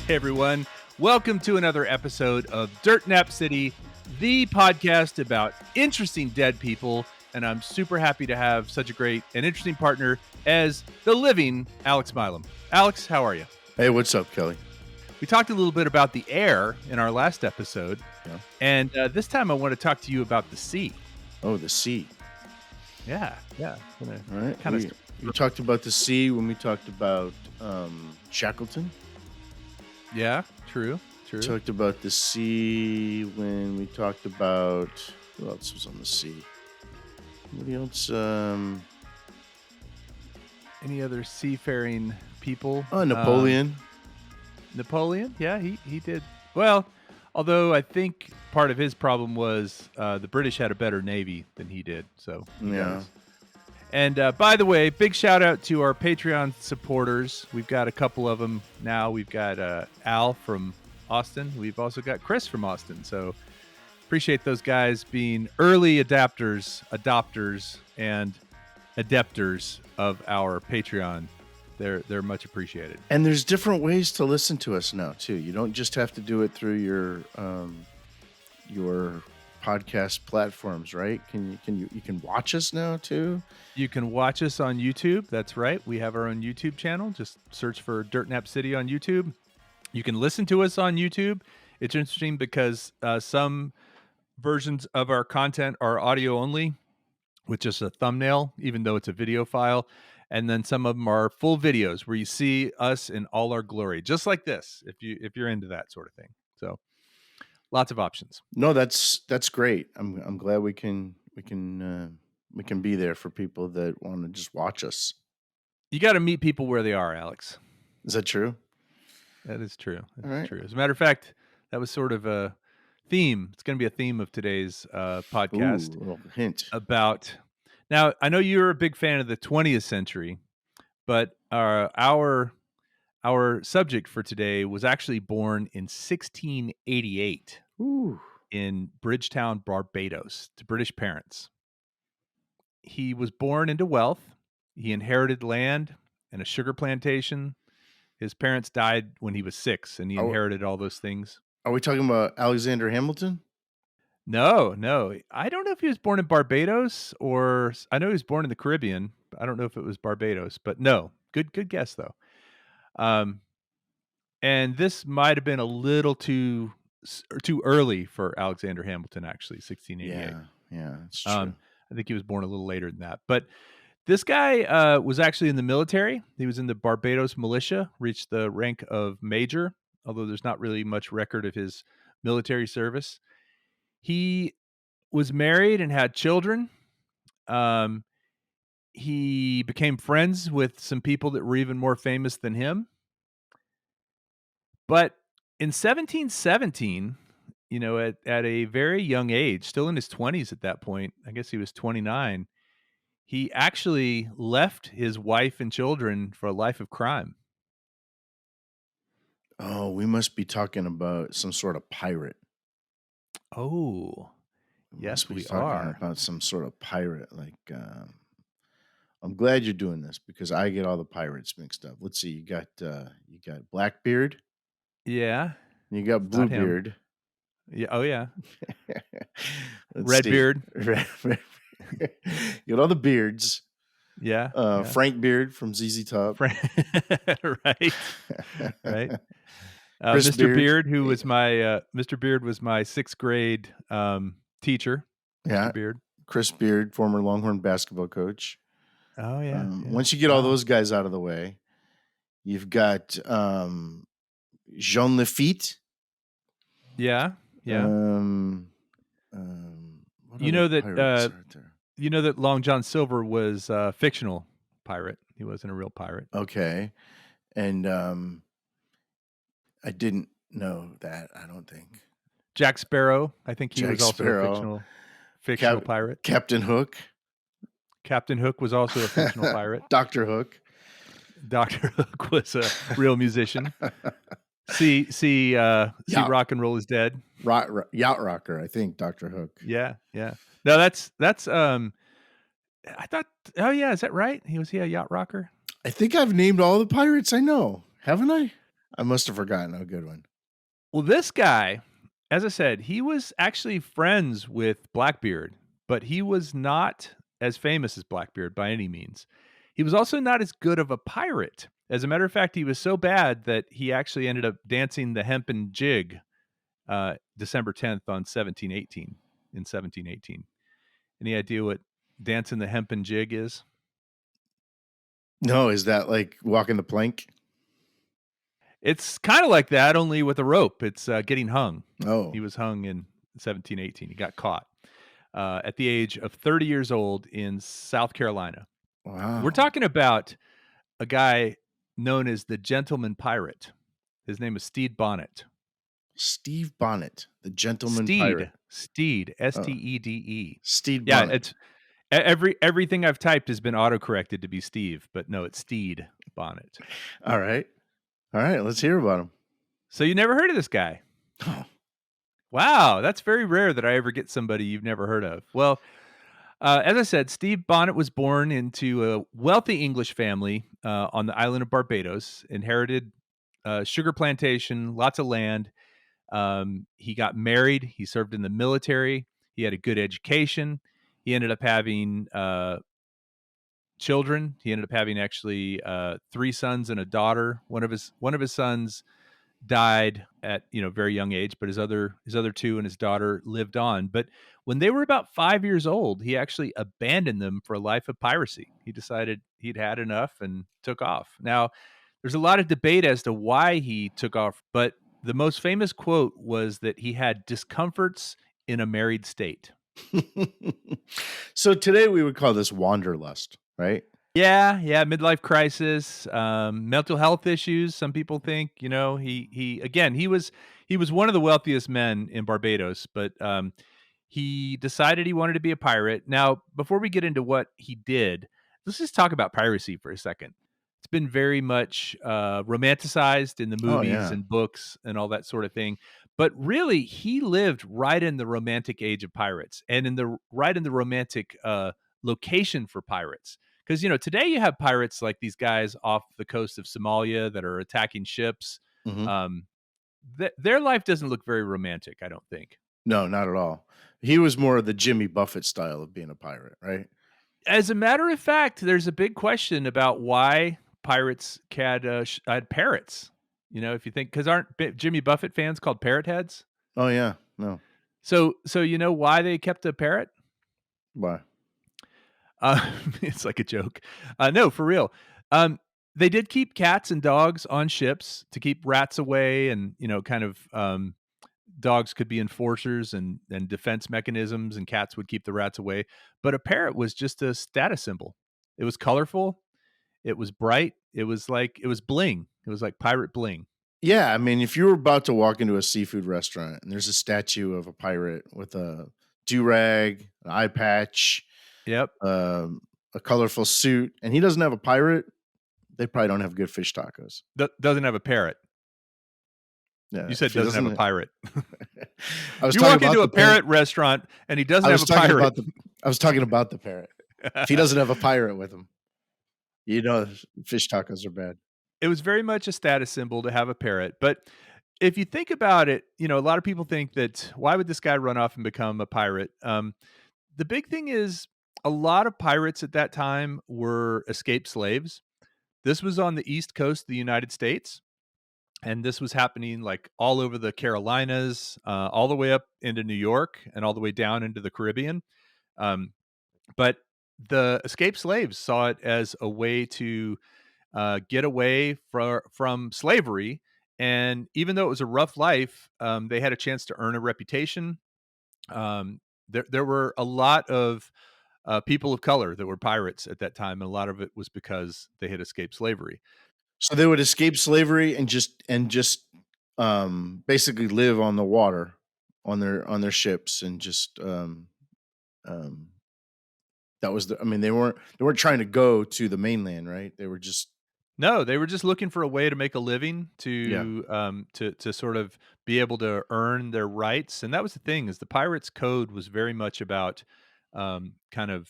Hey everyone, welcome to another episode of Dirt Nap City, the podcast about interesting dead people. And I'm super happy to have such a great and interesting partner as the living Alex Milam. Alex, how are you? Hey, what's up, Kelly? We talked a little bit about the air in our last episode, Yeah. and this time I want to talk to you about the sea. Oh, the sea. Yeah. All right. We talked about the sea when we talked about Shackleton. Yeah, true. We talked about the sea when we talked about who else was on the sea? Anybody else? Any other seafaring people? Oh, Napoleon. Napoleon, yeah, he did well. Although I think part of his problem was the British had a better navy than he did. So Yeah. And by the way, big shout out to our Patreon supporters. We've got a couple of them now. We've got Al from Austin. We've also got Chris from Austin. So appreciate those guys being early adopters, and adepters of our Patreon. They're much appreciated. And there's different ways to listen to us now too. You don't just have to do it through your podcast platforms, right? You can watch us now too. You can watch us on YouTube. That's right. We have our own YouTube channel. Just search for Dirt Nap City on YouTube. You can listen to us on YouTube. It's interesting because some versions of our content are audio only with just a thumbnail, even though it's a video file. And then some of them are full videos where you see us in all our glory, just like this, if you're into that sort of thing. So lots of options. No, that's great. I'm glad we can be there for people that want to just watch us. You got to meet people where they are, Alex. Is that true? That is true. That's right. true. As a matter of fact, that was sort of a theme. It's going to be a theme of today's podcast. Ooh, a little hint about. Now, I know you're a big fan of the 20th century, but our subject for today was actually born in 1688 in Bridgetown, Barbados, to British parents. He was born into wealth. He inherited land and a sugar plantation. His parents died when he was 6, and he inherited all those things. Are we talking about Alexander Hamilton? No. I don't know if he was born in Barbados, or I know he was born in the Caribbean. I don't know if it was Barbados, but no. Good guess though. And this might have been a little too early for Alexander Hamilton, actually, 1688. Yeah, that's true. I think he was born a little later than that. But this guy was actually in the military. He was in the Barbados militia, reached the rank of major, although there's not really much record of his military service. He was married and had children. He became friends with some people that were even more famous than him. But in 1717, at a very young age, still in his 20s at that point, I guess he was 29, he actually left his wife and children for a life of crime. Oh, we must be talking about some sort of pirate. Oh, yes, we are about some sort of pirate. Like, I'm glad you're doing this because I get all the pirates mixed up. Let's see, you got Blackbeard. Yeah. You got Bluebeard. Yeah. Oh yeah. Redbeard. You got all the beards. Yeah. Frank Beard from ZZ Top. Right. Mr. Beard, who was my Mr. Beard was my 6th grade teacher. Yeah. Mr. Beard. Chris Beard, former Longhorn basketball coach. Oh yeah. Once you get all those guys out of the way, you've got Jean Lafitte. Yeah. You know that Long John Silver was a fictional pirate. He wasn't a real pirate. Okay. And I didn't know that, I don't think. Jack Sparrow, I think he was also a fictional pirate. Captain Hook. Captain Hook was also a fictional pirate. Dr. Hook. Dr. Hook was a real musician. See, Rock and Roll is Dead. Yacht Rocker, I think, Dr. Hook. Yeah. No, that's I thought, oh yeah, is that right? He was a yacht rocker? I think I've named all the pirates I know, haven't I? I must have forgotten a good one. Well, this guy, as I said, he was actually friends with Blackbeard, but he was not as famous as Blackbeard by any means. He was also not as good of a pirate. As a matter of fact, he was so bad that he actually ended up dancing the hempen jig December 10th on 1718 in 1718. Any idea what dancing the hempen jig is? No, is that like walking the plank? It's kinda like that, only with a rope. It's, getting hung. He Oh, was hung in 1718. He got caught, at the age of 30 years old in South Carolina. We're wow. talking about a guy known as the gentleman pirate. His name is Stede Bonnet. Steve Bonnet, the gentleman pirate. Stede, Oh, Stede. Steve Yeah, Bonnet. it's everything I've typed has been autocorrected to be Steve, but no, it's Stede Bonnet. All right. All right, let's hear about him. So you never heard of this guy? Oh, Wow, that's very rare that I ever get somebody you've never heard of. Well, as I said, Steve Bonnet was born into a wealthy English family on the island of Barbados, inherited sugar plantation, lots of land. He got married. He served in the military. He had a good education. He ended up having children. He ended up having actually three sons and a daughter. One of his sons died at very young age, but his other two and his daughter lived on. But when they were about 5 years old, he actually abandoned them for a life of piracy. He decided he'd had enough and took off. Now, there's a lot of debate as to why he took off, but the most famous quote was that he had discomforts in a married state. so today we would call this wanderlust, right? Yeah, midlife crisis, mental health issues. Some people think, he again, he was one of the wealthiest men in Barbados, but he decided he wanted to be a pirate. Now, before we get into what he did, let's just talk about piracy for a second. It's been very much romanticized in the Oh movies yeah. and books and all that sort of thing. But really, he lived right in the romantic age of pirates and in the romantic location for pirates. Because today you have pirates like these guys off the coast of Somalia that are attacking ships. hmm Um, their life doesn't look very romantic, I don't think. No, not at all. He was more of the Jimmy Buffett style of being a pirate, right? As a matter of fact, there's a big question about why pirates had parrots. If you think, because aren't Jimmy Buffett fans called parrot heads? Oh yeah. No. So you know why they kept a parrot? Why? It's like a joke. No, for real. They did keep cats and dogs on ships to keep rats away, and kind of dogs could be enforcers and defense mechanisms, and cats would keep the rats away. But a parrot was just a status symbol. It was colorful. It was bright. It was bling. It was like pirate bling. Yeah, I mean, if you were about to walk into a seafood restaurant and there's a statue of a pirate with a do rag, an eye patch, Yep. um, a colorful suit, and he doesn't have a pirate, they probably don't have good fish tacos. Doesn't have a parrot. Yeah, You if said he doesn't have a doesn't, pirate. I was You talking walk about into the a parrot. parrot restaurant and he doesn't I have was a talking pirate. about the. I was talking about the parrot. If he doesn't have a pirate with him, fish tacos are bad. It was very much a status symbol to have a parrot. But if you think about it, a lot of people think that why would this guy run off and become a pirate? The big thing is a lot of pirates at that time were escaped slaves. This was on the East Coast of the United States. And this was happening like all over the Carolinas, all the way up into New York, and all the way down into the Caribbean. Um, but the escaped slaves saw it as a way to get away from slavery. And even though it was a rough life, they had a chance to earn a reputation. There were a lot of people of color that were pirates at that time, and a lot of it was because they had escaped slavery. So they would escape slavery and just basically live on the water on their ships and just um, that was the. I mean, they weren't trying to go to the mainland, right? They were just No, they were just looking for a way to make a living, yeah. to sort of be able to earn their rights, and that was the thing is the pirates' code was very much about kind of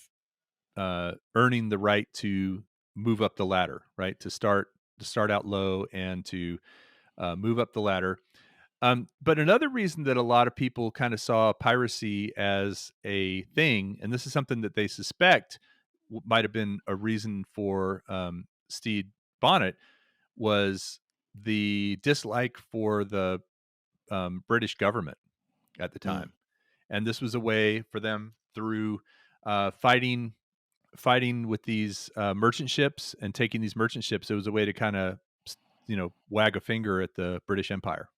earning the right to move up the ladder, right? To start out low and to move up the ladder. But another reason that a lot of people kind of saw piracy as a thing, and this is something that they suspect might have been a reason for Stede Bonnet, was the dislike for the British government at the Mm. time, and this was a way for them through fighting with these merchant ships and taking these merchant ships. It was a way to kind of wag a finger at the British Empire.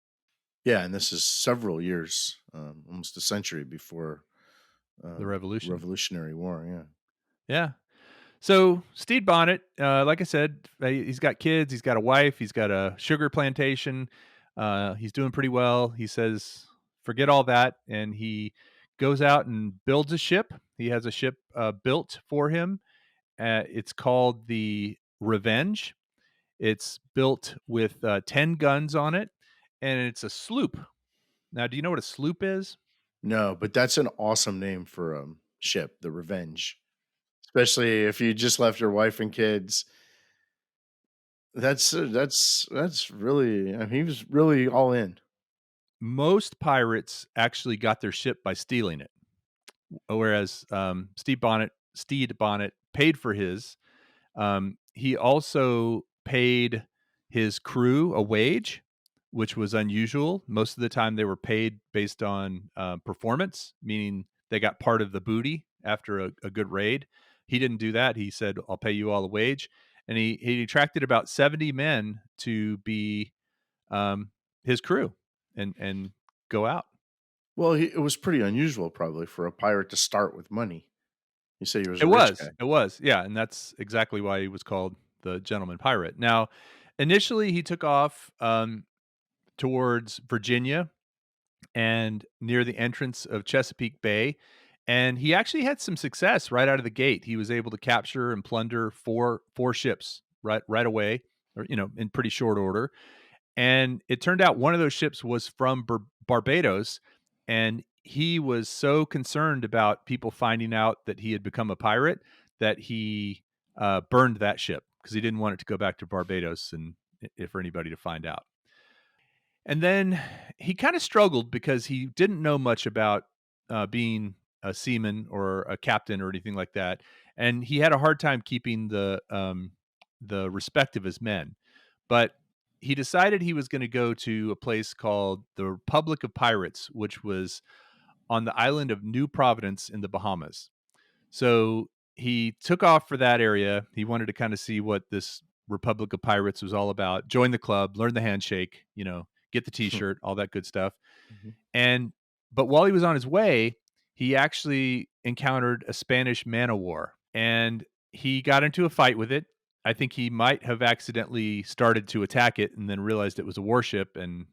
Yeah, and this is several years, almost a century before The the Revolution. Revolutionary War. Yeah. Yeah. So Stede Bonnet, like I said, he's got kids, he's got a wife, he's got a sugar plantation. He's doing pretty well. He says, "Forget all that," and he goes out and builds a ship. He has a ship built for him. It's called the Revenge. It's built with 10 guns on it, and it's a sloop. Now, do you know what a sloop is? No, but that's an awesome name for a ship, the Revenge. Especially if you just left your wife and kids. That's really, I mean, he was really all in. Most pirates actually got their ship by stealing it, whereas Stede Bonnet paid for his. He also paid his crew a wage, which was unusual. Most of the time, they were paid based on performance, meaning they got part of the booty after a good raid. He didn't do that. He said, "I'll pay you all a wage," and he attracted about 70 men to be um, his crew and go out. Well, it was pretty unusual probably for a pirate to start with money. You say he was It a rich was, guy. it was, yeah, and that's exactly why he was called the gentleman pirate. Now, initially, he took off towards Virginia and near the entrance of Chesapeake Bay, and he actually had some success right out of the gate. He was able to capture and plunder four ships right away, or in pretty short order. And it turned out one of those ships was from Barbados, and he was so concerned about people finding out that he had become a pirate that he burned that ship because he didn't want it to go back to Barbados and for anybody to find out. And then he kind of struggled because he didn't know much about being a seaman or a captain or anything like that, and he had a hard time keeping the respect of his men. But he decided he was going to go to a place called the Republic of Pirates, which was on the island of New Providence in the Bahamas. So he took off for that area. He wanted to kind of see what this Republic of Pirates was all about, join the club, learn the handshake, get the t-shirt, all that good stuff. Mhm. And but while he was on his way, he actually encountered a Spanish man-o'-war and he got into a fight with it. I think he might have accidentally started to attack it and then realized it was a warship and,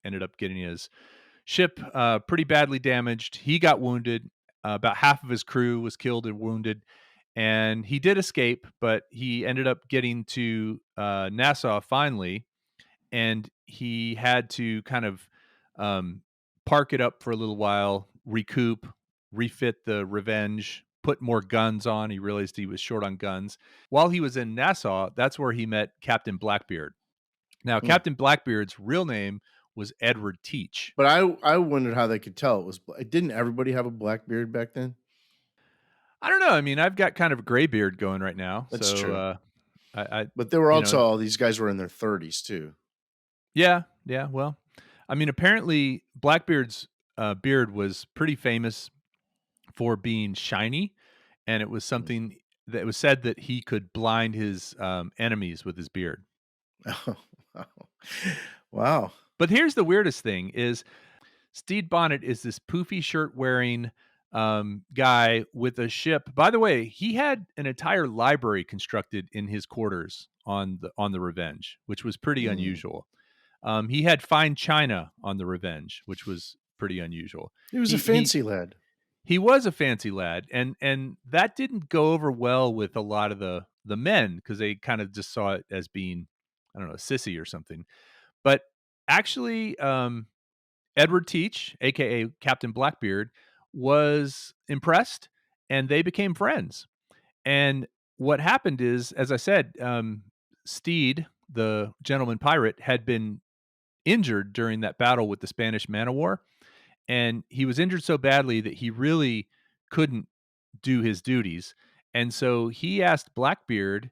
ended up getting his ship pretty badly damaged. He got wounded. About half of his crew was killed and wounded. And he did escape, but he ended up getting to Nassau finally. And he had to kind of um, park it up for a little while, recoup, refit the Revenge, put more guns on. He realized he was short on guns. While he was in Nassau, that's where he met Captain Blackbeard. Now, Mm. Captain Blackbeard's real name was Edward Teach. But I wondered how they could tell it was. Didn't everybody have a black beard back then? I don't know. I mean, I've got kind of a gray beard going right now, That's so true. I But they were you know, also all these guys were in their 30s too. yeah, yeah. Well, I mean, apparently Blackbeard's beard was pretty famous for being shiny, and it was Mm. something that was said that he could blind his enemies with his beard. Oh, wow. Wow. But here's the weirdest thing: is Stede Bonnet is this poofy shirt wearing guy with a ship. By the way, he had an entire library constructed in his quarters on the Revenge, which was pretty Mm. unusual. He had fine china on the Revenge, which was pretty unusual. He was a He he fancy lad. he was a fancy lad, and that didn't go over well with a lot of the men because they kind of just saw it as being, I don't know, sissy or something. But actually, Edward Teach, aka Captain Blackbeard, was impressed, and they became friends. And what happened is, as I said, Steed, the gentleman pirate, had been injured during that battle with the Spanish man o' war, and he was injured so badly that he really couldn't do his duties, and so he asked Blackbeard.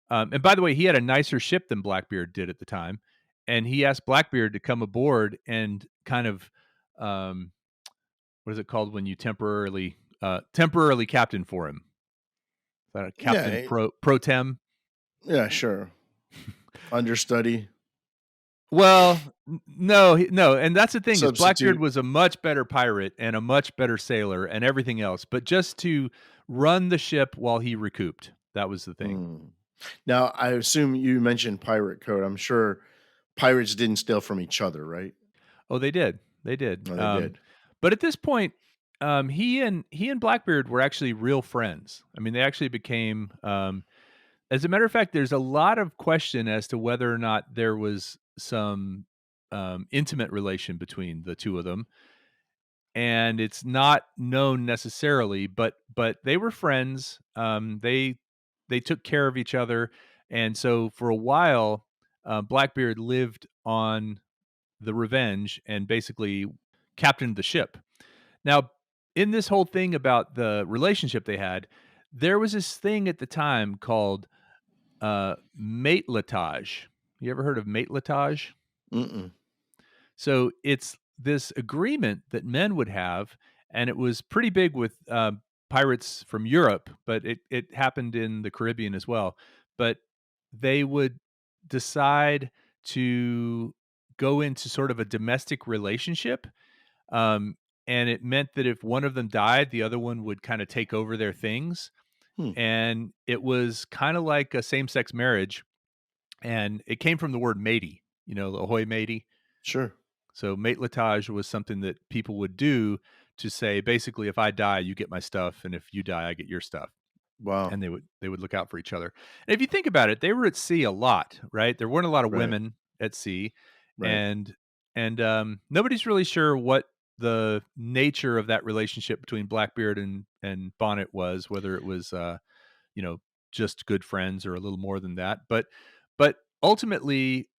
And by the way, he had a nicer ship than Blackbeard did at the time, and he asked Blackbeard to come aboard and kind of, um, what is it called when you temporarily captain for him? Is that a Yeah, captain pro tem? yeah, sure. Understudy, Well, no, and that's the thing is Blackbeard substitute. was a much better pirate and a much better sailor and everything else, but just to run the ship while he recouped, that was the thing. Hmm. Now, I assume you mentioned pirate code. I'm sure pirates didn't steal from each other, right? Oh, they did. They did. No, they did. But at this point, he and Blackbeard were actually real friends. I mean, they actually became. As a matter of fact, there's a lot of question as to whether or not there was some intimate relation between the two of them, and it's not known necessarily. But they were friends. They took care of each other, and so for a while, Blackbeard lived on the Revenge and basically captained the ship. Now, in this whole thing about the relationship they had, there was this thing at the time called matelatage. You ever heard of matelatage? Mm-mm. So it's this agreement that men would have, and it was pretty big with pirates from Europe, but it happened in the Caribbean as well. But they would decide to go into sort of a domestic relationship. Um, and it meant that if one of them died, the other one would kind of take over their things. Hmm. And it was kind of like a same sex marriage. And it came from the word matey, ahoy matey. Sure. So matelatage was something that people would do to say, basically, if I die, you get my stuff. And if you die, I get your stuff. Wow. And they would look out for each other. And if you think about it, they were at sea a lot, right? There weren't a lot of Right. women at sea, Right. and nobody's really sure what the nature of that relationship between Blackbeard and Bonnet was, whether it was you know just good friends or a little more than that. But ultimately,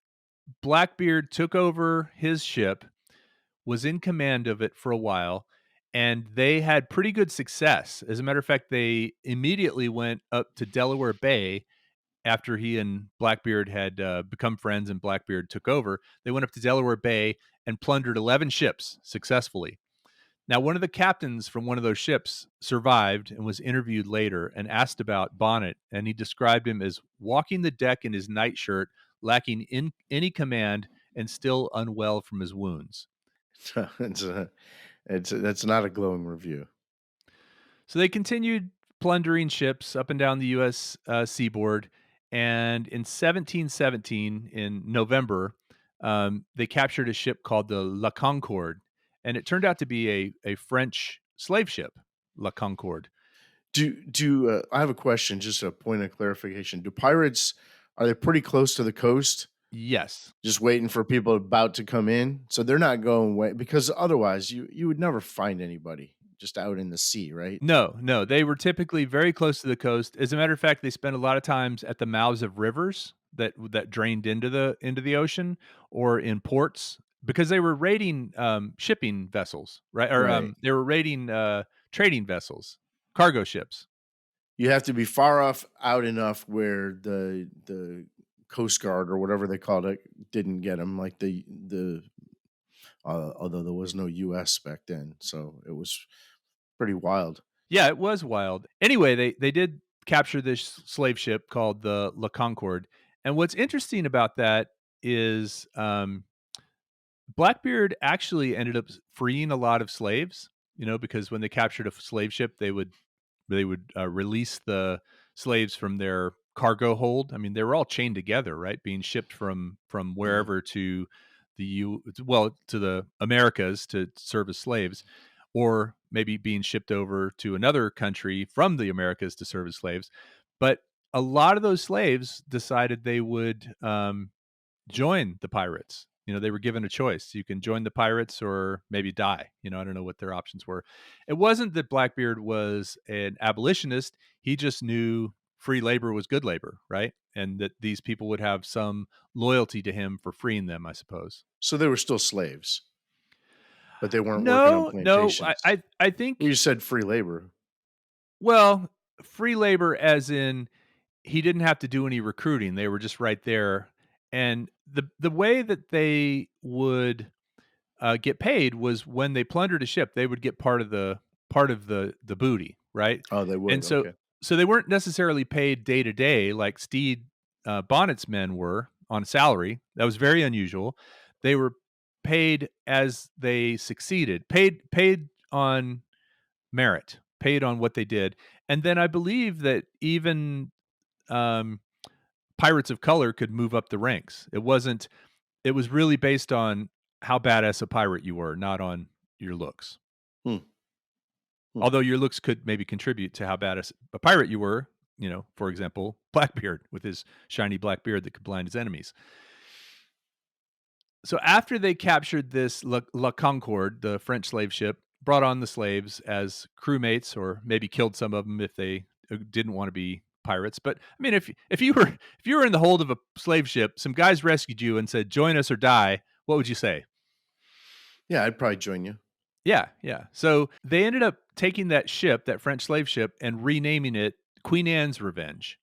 Blackbeard took over his ship, was in command of it for a while, and they had pretty good success. As a matter of fact, they immediately went up to Delaware Bay after he and Blackbeard had become friends and Blackbeard took over. They went up to Delaware Bay and plundered 11 ships successfully. Now, one of the captains from one of those ships survived and was interviewed later and asked about Bonnet, and he described him as walking the deck in his nightshirt, lacking in any command and still unwell from his wounds. it's a, that's not a glowing review. So they continued plundering ships up and down the U.S. Seaboard, and in 1717, in November, they captured a ship called the La Concorde, and it turned out to be a French slave ship, La Concorde. Do I have a question? Just a point of clarification. Do pirates are they pretty close to the coast? Yes. Just waiting for people about to come in, so they're not going away because otherwise you would never find anybody just out in the sea, right? No, no, they were typically very close to the coast. As a matter of fact, they spent a lot of times at the mouths of rivers that drained into the ocean or in ports because they were raiding shipping vessels, right? Or Right. they were raiding trading vessels, cargo ships. You have to be far off out enough where the Coast Guard or whatever they called it didn't get them. Like the although there was no U.S. back then, so it was pretty wild. Yeah, it was wild. Anyway, they did capture this slave ship called the La Concorde, and what's interesting about that is Blackbeard actually ended up freeing a lot of slaves, because when they captured a slave ship, they would release the slaves from their cargo hold. I mean, they were all chained together, right, being shipped from Mhm. wherever to to the Americas to serve as slaves, or maybe being shipped over to another country from the Americas to serve as slaves. But a lot of those slaves decided they would join the pirates. They were given a choice. You can join the pirates or maybe die. I don't know what their options were. It wasn't that Blackbeard was an abolitionist. He just knew free labor was good labor, right? And that these people would have some loyalty to him for freeing them, I suppose. So they were still slaves, but they weren't working on No, no, plantations. I Well, you think, said free labor. well, free labor as in he didn't have to do any recruiting. They were just right there. And the way that they would get paid was when they plundered a ship, they would get part of the booty, right? Oh, they would. And so Okay. so they weren't necessarily paid day to day like Stede Bonnet's men were on a salary. That was very unusual. They were paid as they succeeded, paid on merit, paid on what they did. And then I believe that even um, pirates of color could move up the ranks. It was really based on how badass a pirate you were, not on your looks. Hmm. Hmm. Although your looks could maybe contribute to how badass a pirate you were, for example, Blackbeard with his shiny black beard that could blind his enemies. So after they captured this La Concorde, the French slave ship, brought on the slaves as crewmates, or maybe killed some of them if they didn't want to be pirates. But I mean, if you were if you were in the hold of a slave ship, some guys rescued you and said, "Join us or die." What would you say? Yeah, I'd probably join you. Yeah, yeah. So they ended up taking that ship, that French slave ship, and renaming it Queen Anne's Revenge.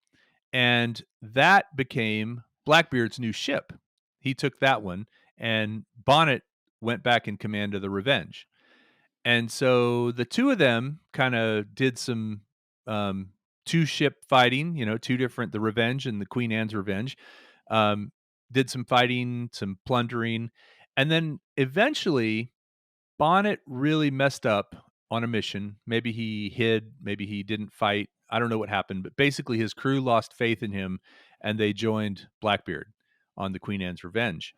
And that became Blackbeard's new ship. He took that one, and Bonnet went back in command of the Revenge. And so the two of them kind of did some um, two ship fighting, two different, the Revenge and the Queen Anne's Revenge. Um, did some fighting, some plundering. And then eventually Bonnet really messed up on a mission. Maybe he hid, maybe he didn't fight. I don't know what happened, but basically his crew lost faith in him and they joined Blackbeard on the Queen Anne's Revenge.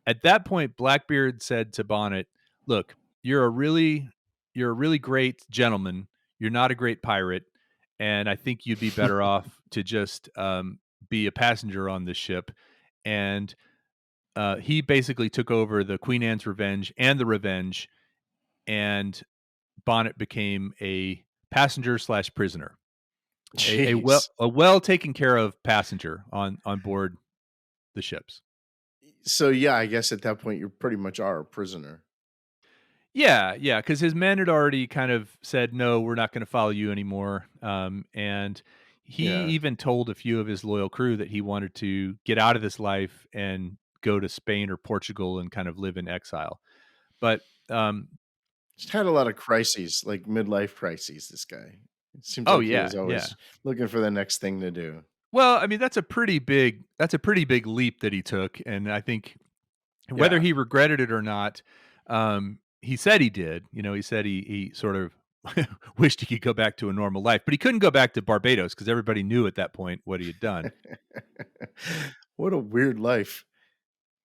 At that point, Blackbeard said to Bonnet, "Look, you're a really you're a really great gentleman. You're not a great pirate, and I think you'd be better off to just be a passenger on this ship." And he basically took over the Queen Anne's Revenge and the Revenge, and Bonnet became a passenger slash prisoner, Jeez. a well taken care of passenger on board the ships. So yeah, I guess at that point you pretty much are a prisoner. Yeah, yeah, because his men had already kind of said, "No, we're not going to follow you anymore." And he Yeah. even told a few of his loyal crew that he wanted to get out of this life and go to Spain or Portugal and kind of live in exile. But um, Just had a lot of crises, like midlife crises, this guy. It seems oh like he yeah, was yeah. always looking for the next thing to do. Well, I mean, that's a pretty big leap that he took, and I think whether Yeah. he regretted it or not, he said he did. He said he sort of wished he could go back to a normal life, but he couldn't go back to Barbados because everybody knew at that point what he had done. What a weird life.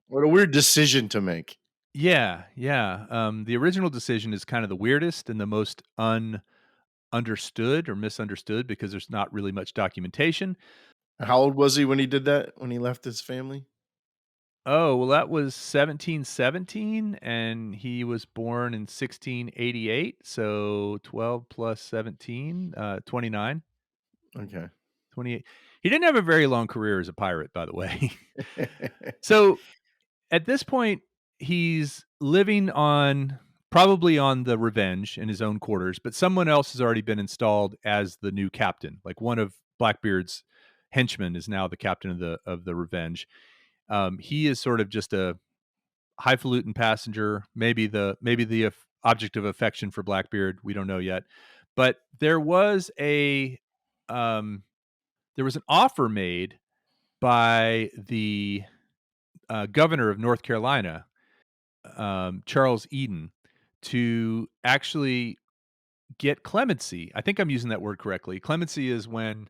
What a weird decision to make. Yeah, yeah. The original decision is kind of the weirdest and the most understood or misunderstood because there's not really much documentation. How old was he when he did that? When he left his family? Oh, well, that was 1717, and he was born in 1688. So 12 plus 17, 29. Okay. 28. He didn't have a very long career as a pirate, by the way. So at this point, he's living on probably on the Revenge in his own quarters, but someone else has already been installed as the new captain. Like one of Blackbeard's henchmen is now the captain of the Revenge. He is sort of just a highfalutin passenger, maybe the object of affection for Blackbeard. We don't know yet, but um, there was an offer made by the governor of North Carolina, Charles Eden, to actually get clemency. I think I'm using that word correctly. Clemency is when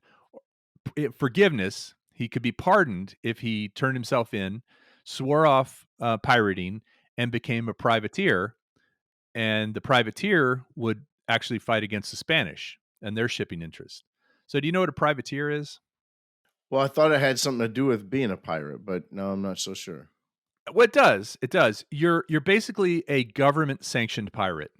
forgiveness. He could be pardoned if he turned himself in, swore off pirating, and became a privateer. And the privateer would actually fight against the Spanish and their shipping interests. So, do you know what a privateer is? Well, I thought it had something to do with being a pirate, but no, I'm not so sure. Well, it does. It does. You're basically a government sanctioned pirate.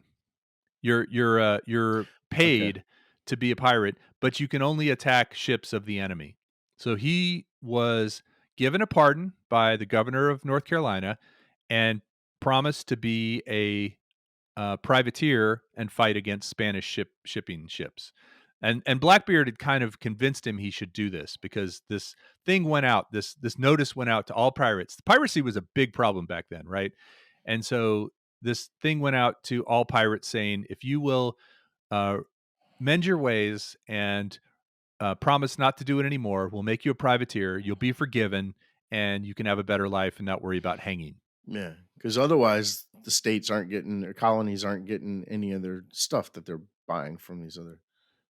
You're Okay. paid to be a pirate, but you can only attack ships of the enemy. So he was given a pardon by the governor of North Carolina and promised to be a privateer and fight against Spanish shipping ships. And Blackbeard had kind of convinced him he should do this because this thing went out. This notice went out to all pirates. Piracy was a big problem back then, right? And so this thing went out to all pirates saying, if you will uh, mend your ways and promise not to do it anymore, we'll make you a privateer. You'll be forgiven, and you can have a better life and not worry about hanging. Yeah, because otherwise the states aren't getting their colonies aren't getting any of their stuff that they're buying from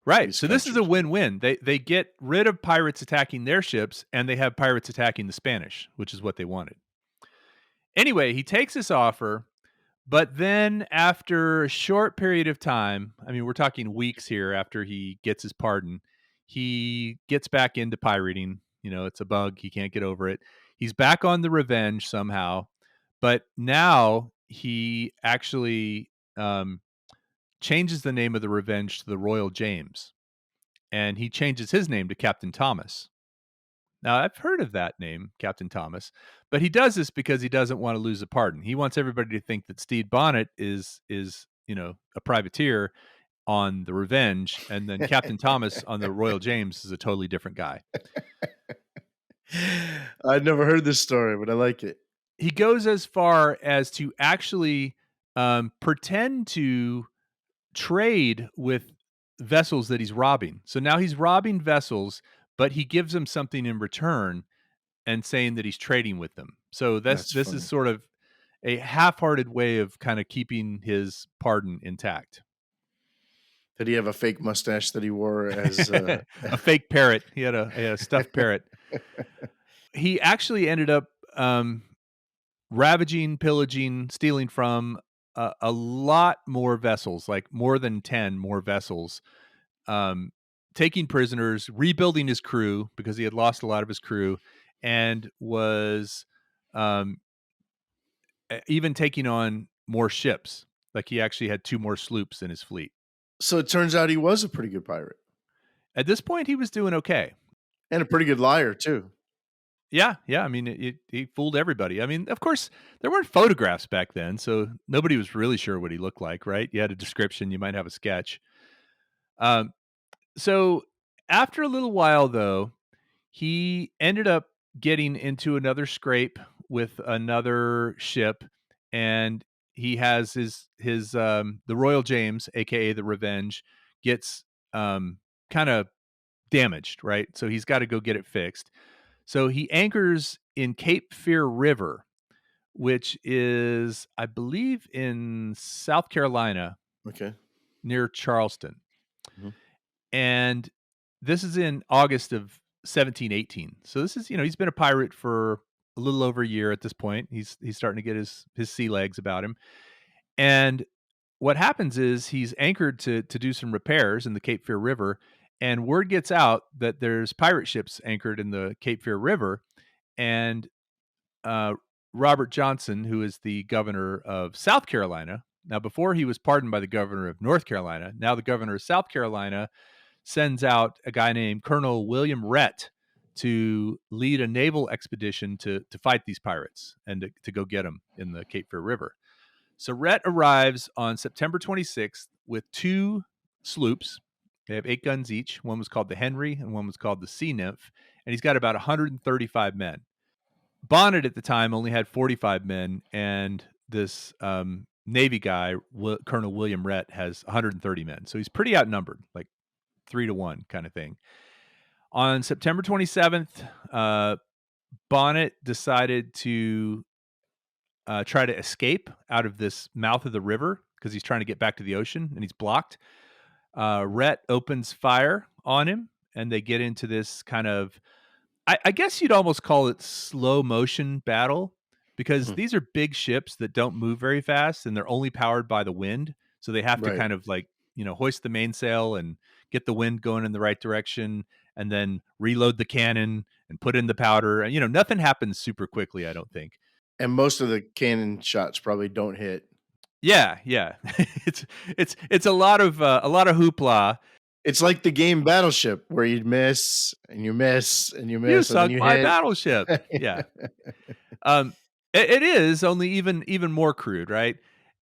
Right. these So this is a countries. win-win. They get rid of pirates attacking their ships, and they have pirates attacking the Spanish, which is what they wanted. Anyway, he takes this offer, but then after a short period of time, I mean, we're talking weeks here after he gets his pardon, he gets back into pirating. You know, it's a bug. He can't get over it. He's back on the Revenge somehow, but now he actually changes the name of the Revenge to the Royal James, and he changes his name to Captain Thomas. Now, I've heard of that name, Captain Thomas, but he does this because he doesn't want to lose a pardon. He wants everybody to think that Stede Bonnet is a privateer on the Revenge, and then Captain Thomas on the Royal James is a totally different guy. I'd never heard this story, but I like it. He goes as far as to actually pretend to trade with vessels that he's robbing. So now he's robbing vessels, but he gives them something in return and saying that he's trading with them. So That's this is funny. sort of a half-hearted way of kind of keeping his pardon intact. Did he have a fake mustache that he wore as A fake parrot. He had a stuffed parrot. He actually ended up ravaging, pillaging, stealing from a lot more vessels, like more than 10 more vessels, um, taking prisoners, rebuilding his crew because he had lost a lot of his crew, and was um, even taking on more ships. Like he actually had 2 more sloops in his fleet. So it turns out he was a pretty good pirate At this point, he was doing okay. and a pretty good liar too. Yeah, yeah. I mean, he fooled everybody. I mean, of course, there weren't photographs back then, so nobody was really sure what he looked like, right? You had a description, you might have a sketch. Um, so after a little while, though, he ended up getting into another scrape with another ship, and he has his the Royal James, aka the Revenge, gets kind of damaged, right? So he's got to go get it fixed. So he anchors in Cape Fear River, which is, I believe, in South Carolina Okay. near Charleston. Mhm. And this is in August of 1718. So this is, he's been a pirate for a little over a year at this point. He's starting to get his sea legs about him. And what happens is he's anchored to do some repairs in the Cape Fear River, and word gets out that there's pirate ships anchored in the Cape Fear River, and uh, Robert Johnson, who is the governor of South Carolina, now before he was pardoned by the governor of North Carolina, now the governor of South Carolina sends out a guy named Colonel William Rhett to lead a naval expedition to fight these pirates and to go get them in the Cape Fear River. So Rhett arrives on September 26th with 2 sloops. They have 8 guns each. One was called the Henry and one was called the Sea Nymph. And he's got about 135 men. Bonnet at the time only had 45 men, and this Navy guy, Colonel William Rhett, has 130 men. So he's pretty outnumbered, like 3-1 kind of thing. On September 27th, Bonnet decided to try to escape out of this mouth of the river because he's trying to get back to the ocean and he's blocked. Rhett opens fire on him, and they get into this kind of, I guess you'd almost call it slow motion battle because Mhm. these are big ships that don't move very fast and they're only powered by the wind. So they have to Right. kind of like, hoist the mainsail and get the wind going in the right direction and then reload the cannon and put in the powder. And, nothing happens super quickly, I don't think. And most of the cannon shots probably don't hit. Yeah, yeah. It's a lot of hoopla. It's like the game Battleship where you'd miss and you miss and you You miss and then sunk you my hit. battleship. Yeah. Um, it is only even more crude, right?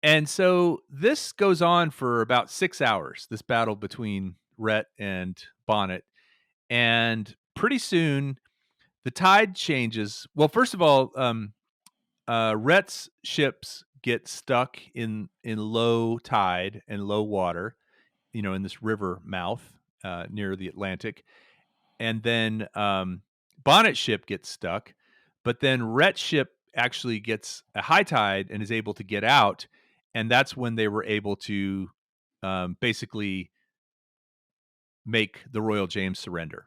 And so this goes on for about 6 hours, this battle between Rhett and Bonnet, and pretty soon the tide changes. Well, first of all, Rhett's ships get stuck in low tide and low water, in this river mouth, near the Atlantic, and then, Bonnet's ship gets stuck, but then Rhett's ship actually gets a high tide and is able to get out, and that's when they were able to, basically make the Royal James surrender.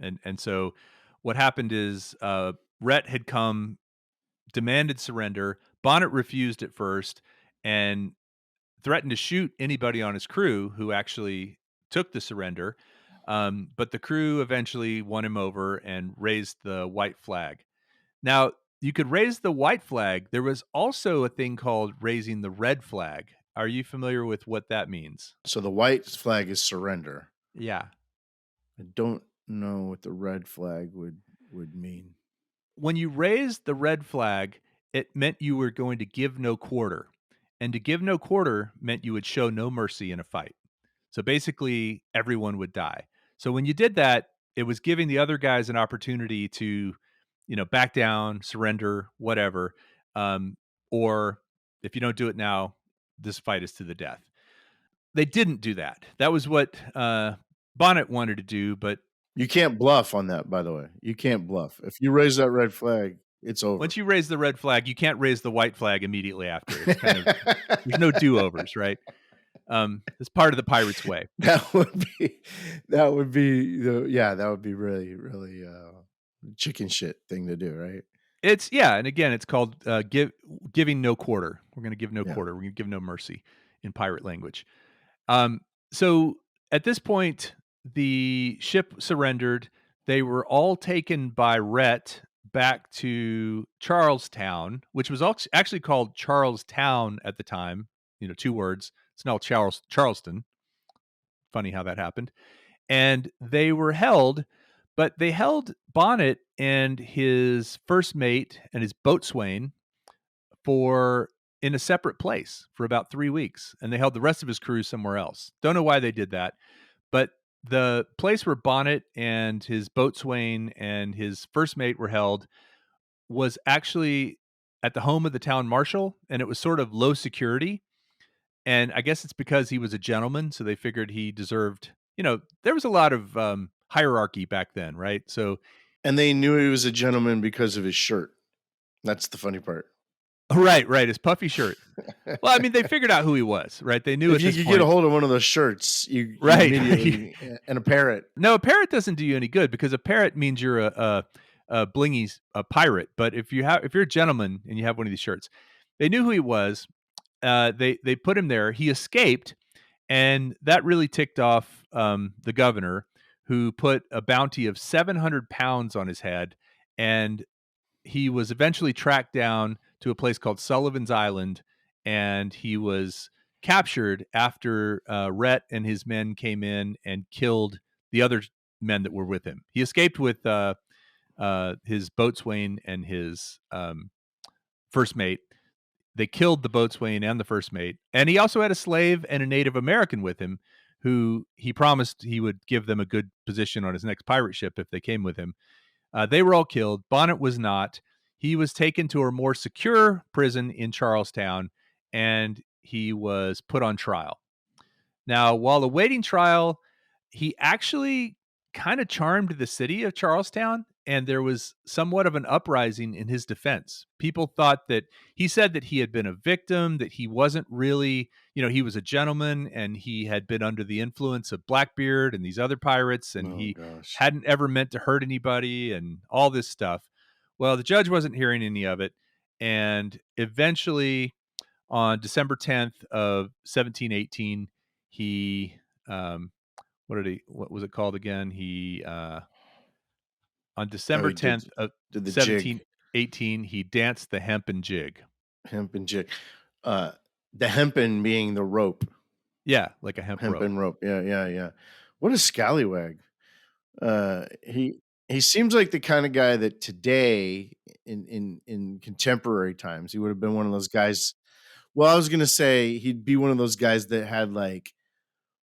And so what happened is, Rhett had come, demanded surrender. Bonnet refused at first and threatened to shoot anybody on his crew who actually took the surrender. But the crew eventually won him over and raised the white flag. Now, you could raise the white flag. There was also a thing called raising the red flag. Are you familiar with what that means? So the white flag is surrender. Yeah. I don't know what the red flag would mean. When you raised the red flag, it meant you were going to give no quarter. And to give no quarter meant you would show no mercy in a fight. So basically, everyone would die. So when you did that, it was giving the other guys an opportunity to, back down, surrender, whatever. Um, or if you don't do it now, this fight is to the death. They didn't do that. That was what Bonnet wanted to do, but You can't bluff on that, by the way. You can't bluff. If you raise that red flag, it's over. once you raise the red flag, you can't raise the white flag immediately after. It's kind of there's no do-overs, right? It's part of the pirate's way. That would be that would be really, really chicken shit thing to do, right? And again, it's called giving no quarter. We're going to give no Yeah. quarter. We're going to give no mercy in pirate language. So at this point, the ship surrendered. They were all taken by Rhett back to Charlestown, which was actually called Charlestown at the time. 2 words. It's now Charleston. Funny how that happened. And they were held, but they held Bonnet and his first mate and his boatswain for in a separate place for about 3 weeks, and they held the rest of his crew somewhere else. Don't know why they did that, but the place where Bonnet and his boatswain and his first mate were held was actually at the home of the town marshal, and it was sort of low security, and I guess it's because he was a gentleman, so they figured he deserved there was a lot of, hierarchy back then, right? So And they knew he was a gentleman because of his shirt. That's the funny part. right, his puffy shirt. Well, I mean, they figured out who he was, right? They knew If at you this could get a point. hold of one of those shirts, you Right. immediately and a parrot. No, a parrot doesn't do you any good because a parrot means you're a blingy a pirate, but if you're a gentleman and you have one of these shirts, they knew who he was, they put him there, he escaped, and that really ticked off, the governor, who put a bounty of 700 pounds on his head, and he was eventually tracked down to a place called Sullivan's Island, and he was captured after Rhett and his men came in and killed the other men that were with him. He escaped with his boatswain and his first mate. They killed the boatswain and the first mate, and he also had a slave and a Native American with him, who he promised he would give them a good position on his next pirate ship if they came with him. They were all killed. Bonnet was not. He was taken to a more secure prison in Charlestown, and he was put on trial. Now, while awaiting trial, he actually kind of charmed the city of Charlestown, and there was somewhat of an uprising in his defense. People thought that he said that he had been a victim, that he wasn't really, he was a gentleman and he had been under the influence of Blackbeard and these other pirates, and Oh he gosh. hadn't ever meant to hurt anybody and all this stuff. Well, the judge wasn't hearing any of it, and eventually on December 10th of 1718, he what was it called again? He on Oh, December he 10th of did the jig, 1718, he danced the hempen jig. hempen jig. Uh, the hempen being the rope. Yeah, like a hemp rope. hempen rope. Yeah, yeah, yeah. What a scallywag. He seems like the kind of guy that today in contemporary times, he would have been one of those guys. Well, I was gonna say he'd be one of those guys that had like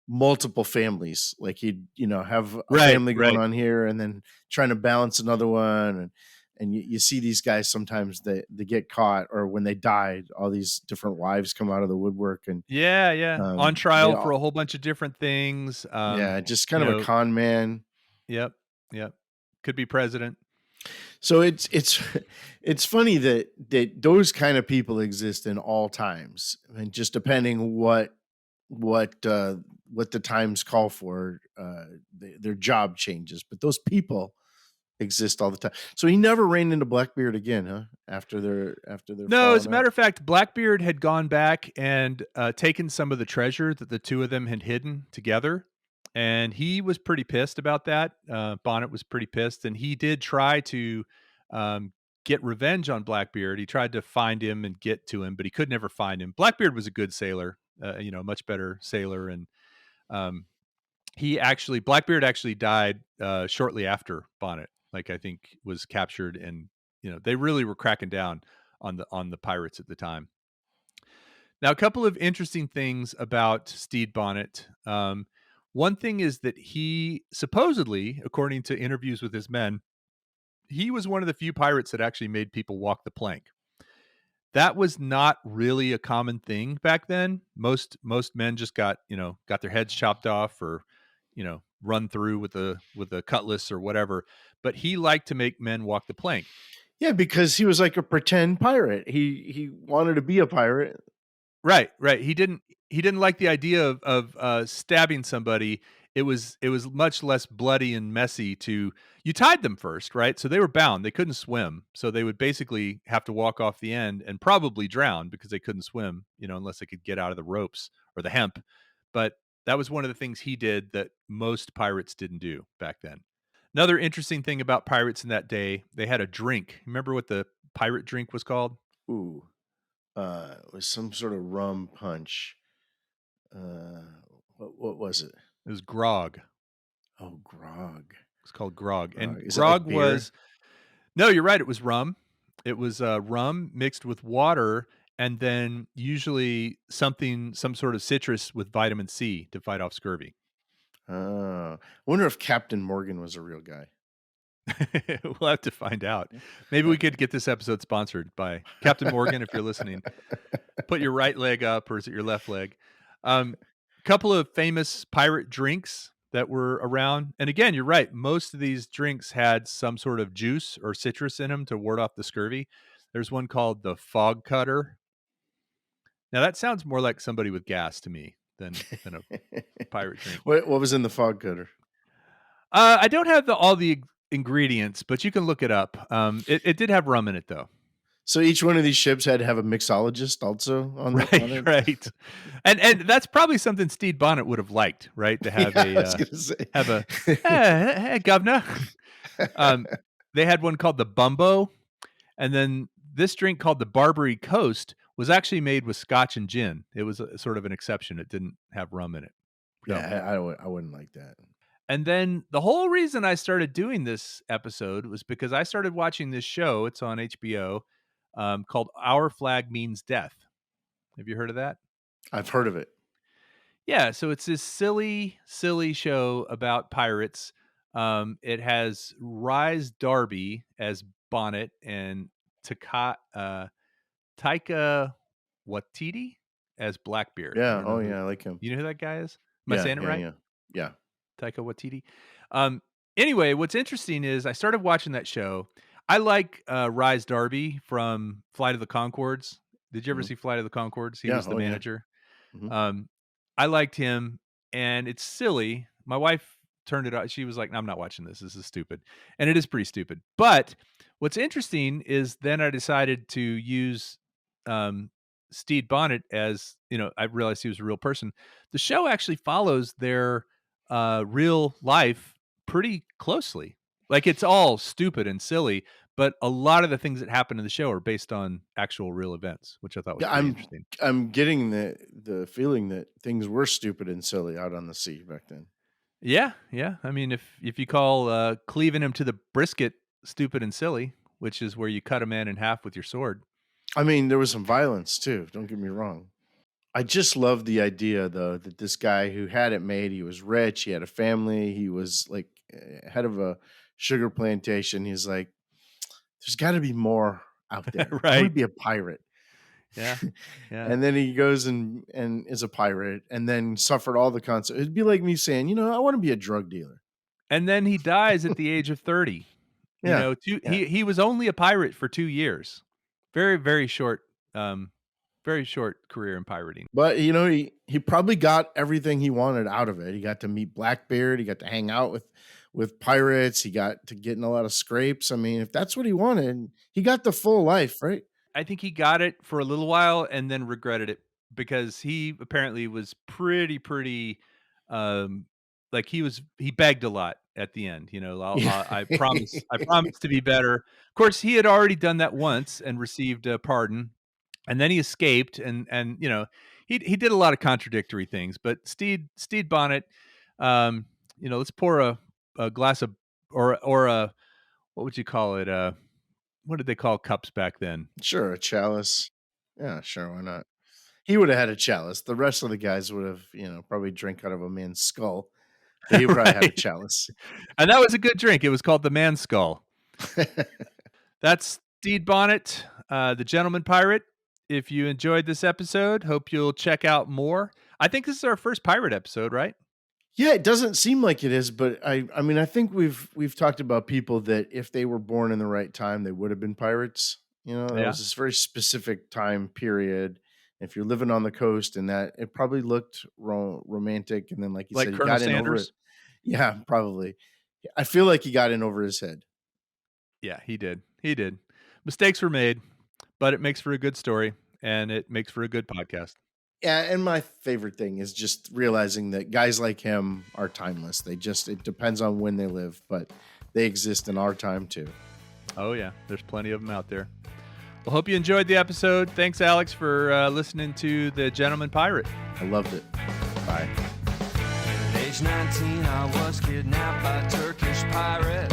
multiple families. Like he'd, have a Right, family going right. on here and then trying to balance another one. And you see these guys sometimes they get caught, or when they died, all these different wives come out of the woodwork, and Yeah, yeah. On they trial for all, a whole bunch of different things. yeah, just You kind of a know, con man. yep, yep. Could be president. So it's it's funny that those kind of people exist in all times, and just depending what the times call for, their job changes, but those people exist all the time. So he never ran into Blackbeard again, huh? After their No, as a falling out. matter of fact, Blackbeard had gone back and taken some of the treasure that the two of them had hidden together, and he was pretty pissed about that. Bonnet was pretty pissed, and he did try to um, get revenge on Blackbeard. He tried to find him and get to him, but he could never find him. Blackbeard was a good sailor, much better sailor, and um, Blackbeard actually died shortly after Bonnet. Like I think was captured, and they really were cracking down on the pirates at the time. Now, a couple of interesting things about Stede Bonnet. One thing is that he supposedly, according to interviews with his men, he was one of the few pirates that actually made people walk the plank. That was not really a common thing back then. Most men just got their heads chopped off, or run through with a cutlass or whatever. But he liked to make men walk the plank. Yeah, because he was like a pretend pirate. He wanted to be a pirate. Right, right. He didn't like the idea of stabbing somebody. It was much less bloody and messy. You tied them first, right? So they were bound. They couldn't swim. So they would basically have to walk off the end and probably drown because they couldn't swim, unless they could get out of the ropes or the hemp. But that was one of the things he did that most pirates didn't do back then. Another interesting thing about pirates in that day, they had a drink. Remember what the pirate drink was called? Ooh, it was some sort of rum punch. Uh, what was it? It was grog. Oh, grog. It's called grog. Grog. And Is it grog like beer? was no, you're right, it was rum. It was, rum mixed with water, and then usually some sort of citrus with vitamin C to fight off scurvy. I wonder if Captain Morgan was a real guy. We'll have to find out. Maybe we could get this episode sponsored by Captain Morgan, if you're listening. Put your right leg up, or is it your left leg? Um, Couple of famous pirate drinks that were around. And again, you're right. Most of these drinks had some sort of juice or citrus in them to ward off the scurvy. There's one called the Fog Cutter. Now that sounds more like somebody with gas to me than a pirate drink. What was in the fog cutter? I don't have all the ingredients, but you can look it up. It did have rum in it though. So each one of these ships had to have a mixologist also on Right, it. right. And that's probably something Stede Bonnet would have liked, right? To have Yeah, I was gonna say. hey, governor. Um, they had one called the Bumbo, and then this drink called the Barbary Coast was actually made with scotch and gin. It was sort of an exception. It didn't have rum in it. So, Yeah, I wouldn't like that. and then the whole reason I started doing this episode was because I started watching this show. It's on HBO, called Our Flag Means Death. Have you heard of that? I've heard of it. Yeah, so it's this silly, silly show about pirates. It has Rise Darby as Bonnet and Taika Waititi as Blackbeard. I Yeah. don't know Oh who yeah, I like him. you know who that guy is? Am I Yeah, saying it yeah, right? yeah, yeah. Taika Waititi. Um, anyway, what's interesting is I started watching that show. I like Rise Darby from Flight of the Concords. Did you ever Mhm. see Flight of the Concords? He Yeah. was the Oh yeah. manager. Mhm. Um, I liked him, and it's silly. My wife turned it on. She was like, "I'm not watching this. This is stupid," and it is pretty stupid. But what's interesting is then I decided to use um, Stede Bonnet as I realized he was a real person. The show actually follows their real life pretty closely. Like, it's all stupid and silly, but a lot of the things that happen in the show are based on actual real events, which I thought was Yeah, pretty interesting. I'm getting the feeling that things were stupid and silly out on the sea back then. Yeah, yeah. I mean, if you call, cleaving him to the brisket stupid and silly, which is where you cut a man in half with your sword. I mean, there was some violence too, don't get me wrong. I just love the idea though that this guy who had it made, he was rich, he had a family, he was like head of a sugar plantation. He's like, there's got to be more out there. I want to Right. be a pirate. Yeah. Yeah. And then he goes and is a pirate and then suffered all the consequences. It'd be like me saying, I want to be a drug dealer. And then he dies at the age of 30. You Yeah. know, Yeah. he was only a pirate for 2 years. Very, um, very short career in pirating. But he probably got everything he wanted out of it. He got to meet Blackbeard. He got to hang out with pirates. He got to get in a lot of scrapes. I mean, if that's what he wanted, he got the full life, right? I think he got it for a little while and then regretted it because he apparently was pretty, um, like he begged a lot at the end. You know, Yeah. I promise to be better. Of course, he had already done that once and received a pardon, and then he escaped, and he did a lot of contradictory things. But Stede Bonnet, let's pour a glass of or a what would you call it? What did they call cups back then? Sure, a chalice. Yeah, sure, why not? He would have had a chalice. The rest of the guys would have, probably drank out of a man's skull, but he probably had a Right. chalice. And that was a good drink. It was called the Man Skull. That's Stede Bonnet, the Gentleman Pirate. If you enjoyed this episode, hope you'll check out more. I think this is our first pirate episode, right? Yeah, it doesn't seem like it is, but I mean, I think we've talked about people that if they were born in the right time, they would have been pirates. That Yeah. was this very specific time period. If you're living on the coast and that it probably looked romantic, and then like you Like said, he Colonel got in over it. Sanders? Yeah, probably. I feel like he got in over his head. Yeah, he did. He did. Mistakes were made, but it makes for a good story and it makes for a good podcast. Yeah, and my favorite thing is just realizing that guys like him are timeless. It depends on when they live, but they exist in our time too. Oh, yeah. There's plenty of them out there. Well, hope you enjoyed the episode. Thanks, Alex, for listening to The Gentleman Pirate. I loved it. Bye. At age 19, I was kidnapped by a Turkish pirate.